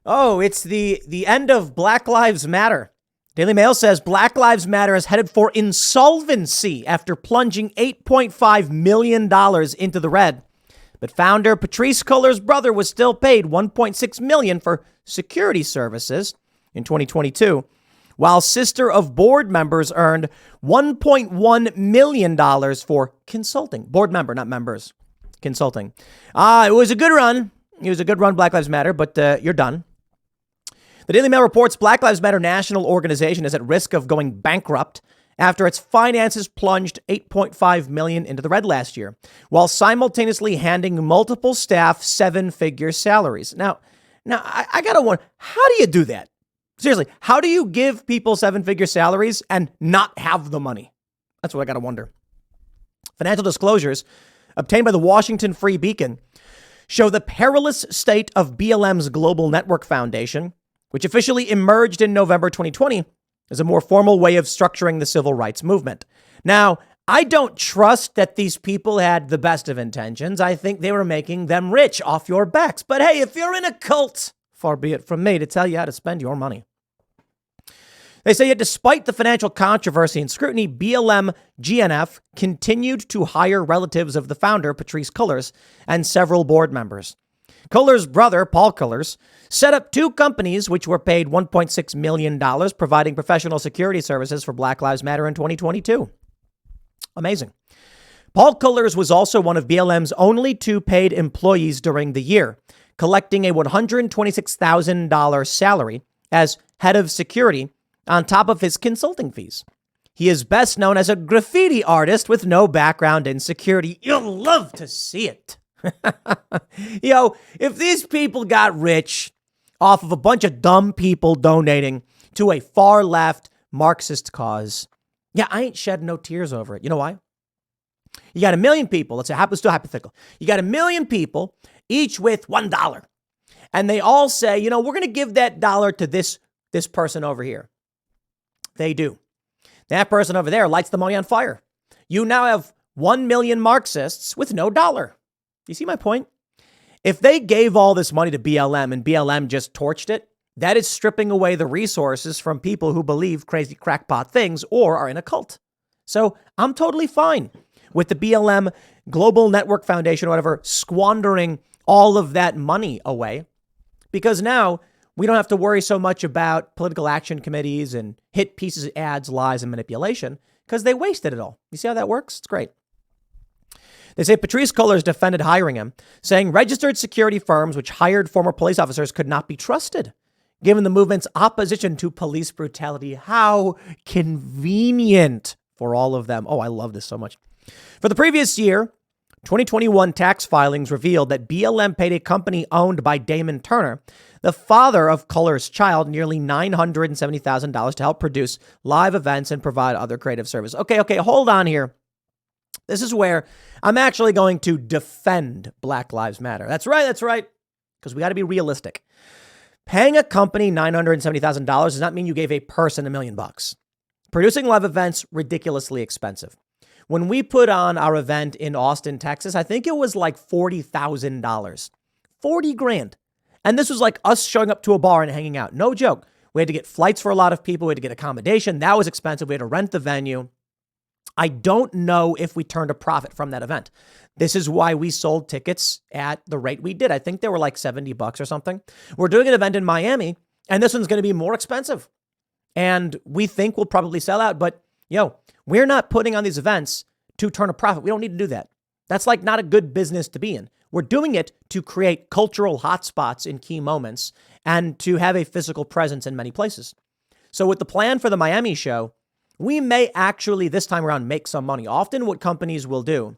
Oh, it's the end of Black Lives Matter. Daily Mail says Black Lives Matter is headed for insolvency after plunging $8.5 million into the red. But founder Patrisse Cullors' brother was still paid $1.6 million for security services in 2022, while sister of board members earned $1.1 million for consulting. Board member, not members. Consulting. It was a good run. It was a good run, Black Lives Matter, but you're done. The Daily Mail reports Black Lives Matter national organization is at risk of going bankrupt after its finances plunged $8.5 million into the red last year, while simultaneously handing multiple staff seven-figure salaries. Now, I gotta wonder, how do you do that? Seriously, how do you give people seven-figure salaries and not have the money? That's what I gotta wonder. Financial disclosures obtained by the Washington Free Beacon show the perilous state of BLM's Global Network Foundation, which officially emerged in November 2020 as a more formal way of structuring the civil rights movement. Now, I don't trust that these people had the best of intentions. I think they were making them rich off your backs. But hey, if you're in a cult, far be it from me to tell you how to spend your money. They say, yet despite the financial controversy and scrutiny, BLM GNF continued to hire relatives of the founder, Patrisse Cullors, and several board members. Cullors' brother, Paul Cullors, set up two companies which were paid $1.6 million, providing professional security services for Black Lives Matter in 2022. Amazing. Paul Cullors was also one of BLM's only two paid employees during the year, collecting a $126,000 salary as head of security on top of his consulting fees. He is best known as a graffiti artist with no background in security. You'll love to see it. If these people got rich off of a bunch of dumb people donating to a far left Marxist cause, I ain't shedding no tears over it. You know why? You got a million people. Let's do hypothetical. You got a million people, each with $1. And they all say, we're going to give that dollar to this person over here. They do. That person over there lights the money on fire. You now have 1 million Marxists with no dollar. You see my point? If they gave all this money to BLM and BLM just torched it, that is stripping away the resources from people who believe crazy crackpot things or are in a cult. So I'm totally fine with the BLM Global Network Foundation or whatever squandering all of that money away, because now we don't have to worry so much about political action committees and hit pieces of ads, lies, and manipulation because they wasted it all. You see how that works? It's great. They say Patrisse Cullors defended hiring him, saying registered security firms which hired former police officers could not be trusted, given the movement's opposition to police brutality. How convenient for all of them. Oh, I love this so much. For the previous year, 2021 tax filings revealed that BLM paid a company owned by Damon Turner, the father of Cullors' child, nearly $970,000 to help produce live events and provide other creative service. Okay, hold on here. This is where I'm actually going to defend Black Lives Matter. That's right. Because we got to be realistic. Paying a company $970,000 does not mean you gave a person $1 million. Producing live events, ridiculously expensive. When we put on our event in Austin, Texas, I think it was like $40,000. $40,000. And this was like us showing up to a bar and hanging out. No joke. We had to get flights for a lot of people. We had to get accommodation. That was expensive. We had to rent the venue. I don't know if we turned a profit from that event. This is why we sold tickets at the rate we did. I think they were like $70 or something. We're doing an event in Miami, and this one's going to be more expensive. And we think we'll probably sell out. But, we're not putting on these events to turn a profit. We don't need to do that. That's like not a good business to be in. We're doing it to create cultural hotspots in key moments and to have a physical presence in many places. So with the plan for the Miami show, we may actually this time around make some money. Often what companies will do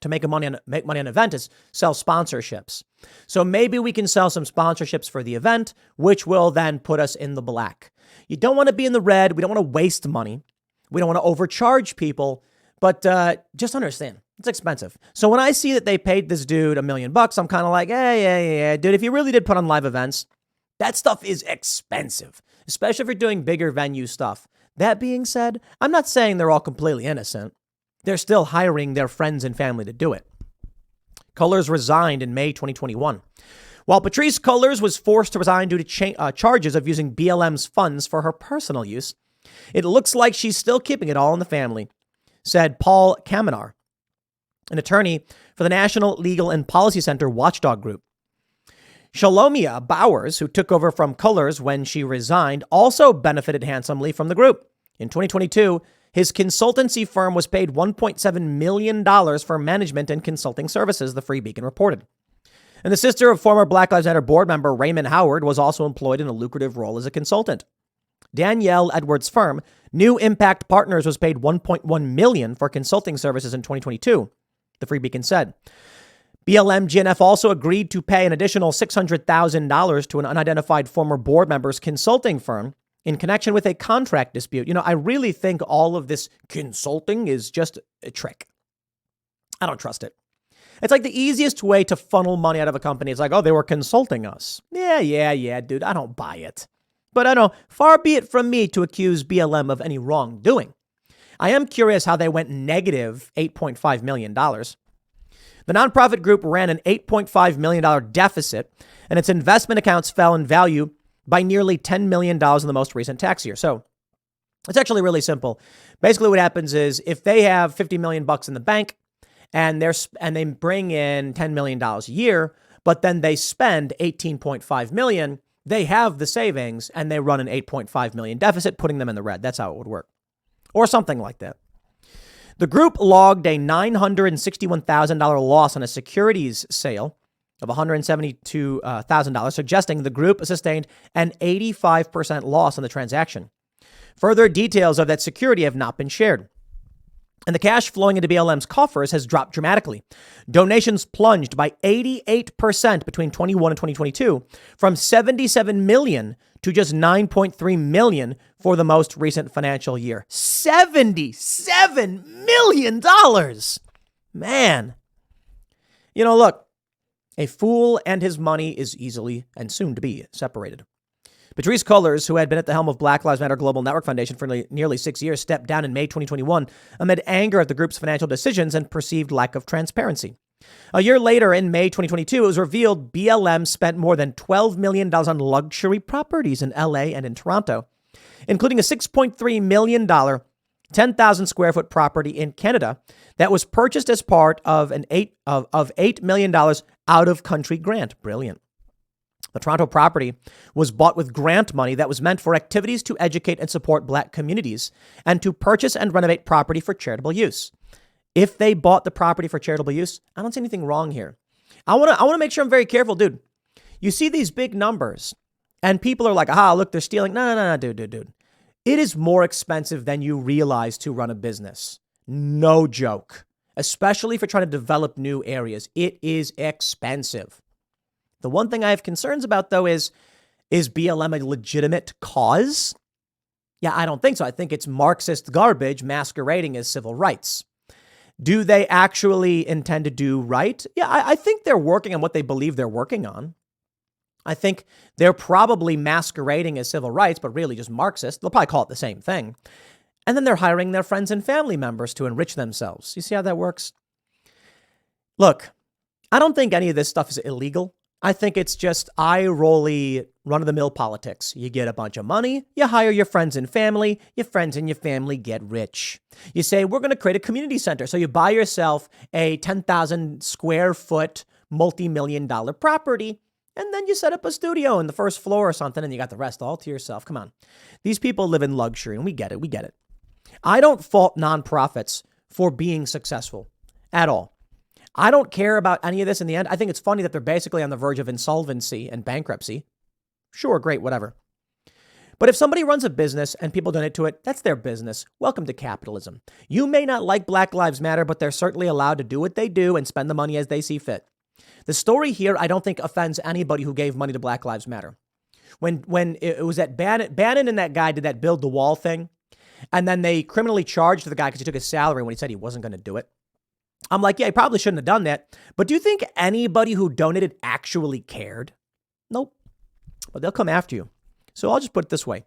to make money on an event is sell sponsorships. So maybe we can sell some sponsorships for the event, which will then put us in the black. You don't want to be in the red. We don't want to waste money. We don't want to overcharge people, but just understand it's expensive. So when I see that they paid this dude $1 million, I'm kind of like, hey, dude, if you really did put on live events, that stuff is expensive, especially if you're doing bigger venue stuff. That being said, I'm not saying they're all completely innocent. They're still hiring their friends and family to do it. Cullors resigned in May 2021. While Patrisse Cullors was forced to resign due to charges of using BLM's funds for her personal use, it looks like she's still keeping it all in the family, said Paul Kamenar, an attorney for the National Legal and Policy Center watchdog group. Shalomia Bowers, who took over from Cullors when she resigned, also benefited handsomely from the group. In 2022, his consultancy firm was paid $1.7 million for management and consulting services, the Free Beacon reported. And the sister of former Black Lives Matter board member Raymond Howard was also employed in a lucrative role as a consultant. Danielle Edwards' firm, New Impact Partners, was paid $1.1 million for consulting services in 2022, the Free Beacon said. BLM GNF also agreed to pay an additional $600,000 to an unidentified former board member's consulting firm in connection with a contract dispute. I really think all of this consulting is just a trick. I don't trust it. It's like the easiest way to funnel money out of a company. It's like, oh, they were consulting us. Yeah, dude, I don't buy it. But I know, far be it from me to accuse BLM of any wrongdoing. I am curious how they went negative $8.5 million. The nonprofit group ran an $8.5 million deficit, and its investment accounts fell in value by nearly $10 million in the most recent tax year. So it's actually really simple. Basically, what happens is if they have $50 million in the bank and they bring in $10 million a year, but then they spend $18.5 million, they have the savings and they run an $8.5 million deficit, putting them in the red. That's how it would work. Or something like that. The group logged a $961,000 loss on a securities sale of $172,000, suggesting the group sustained an 85% loss on the transaction. Further details of that security have not been shared. And the cash flowing into BLM's coffers has dropped dramatically. Donations plunged by 88% between 21 and 2022, from $77 million to just $9.3 million for the most recent financial year. $77 million! Man. Look, a fool and his money is easily and soon to be separated. Patrisse Cullors, who had been at the helm of Black Lives Matter Global Network Foundation for nearly 6 years, stepped down in May 2021 amid anger at the group's financial decisions and perceived lack of transparency. A year later, in May 2022, it was revealed BLM spent more than $12 million on luxury properties in LA and in Toronto, including a $6.3 million, 10,000 square foot property in Canada that was purchased as part of an $8 million out of country grant. Brilliant. The Toronto property was bought with grant money that was meant for activities to educate and support Black communities and to purchase and renovate property for charitable use. If they bought the property for charitable use, I don't see anything wrong here. I want to make sure I'm very careful, dude. You see these big numbers and people are like, look, they're stealing. No, dude. It is more expensive than you realize to run a business. No joke. Especially if you're trying to develop new areas. It is expensive. The one thing I have concerns about, though, is BLM a legitimate cause? Yeah, I don't think so. I think it's Marxist garbage masquerading as civil rights. Do they actually intend to do right? Yeah, I think they're working on what they believe they're working on. I think they're probably masquerading as civil rights, but really just Marxist. They'll probably call it the same thing. And then they're hiring their friends and family members to enrich themselves. You see how that works? Look, I don't think any of this stuff is illegal. I think it's just eye-rolly, run-of-the-mill politics. You get a bunch of money, you hire your friends and family, your friends and your family get rich. You say, we're going to create a community center. So you buy yourself a 10,000 square foot, multi-million-dollar property, and then you set up a studio on the first floor or something, and you got the rest all to yourself. Come on. These people live in luxury, and we get it. I don't fault nonprofits for being successful at all. I don't care about any of this in the end. I think it's funny that they're basically on the verge of insolvency and bankruptcy. Sure, great, whatever. But if somebody runs a business and people donate to it, that's their business. Welcome to capitalism. You may not like Black Lives Matter, but they're certainly allowed to do what they do and spend the money as they see fit. The story here, I don't think offends anybody who gave money to Black Lives Matter. When it was that Bannon and that guy did that build the wall thing, and then they criminally charged the guy because he took his salary when he said he wasn't going to do it. I'm like, yeah, he probably shouldn't have done that. But do you think anybody who donated actually cared? Nope. But they'll come after you. So I'll just put it this way.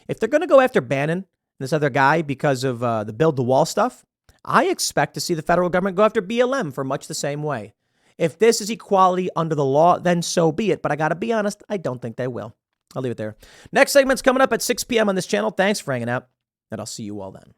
If they're going to go after Bannon, this other guy, because of the build the wall stuff, I expect to see the federal government go after BLM for much the same way. If this is equality under the law, then so be it. But I got to be honest, I don't think they will. I'll leave it there. Next segment's coming up at 6 p.m. on this channel. Thanks for hanging out, and I'll see you all then.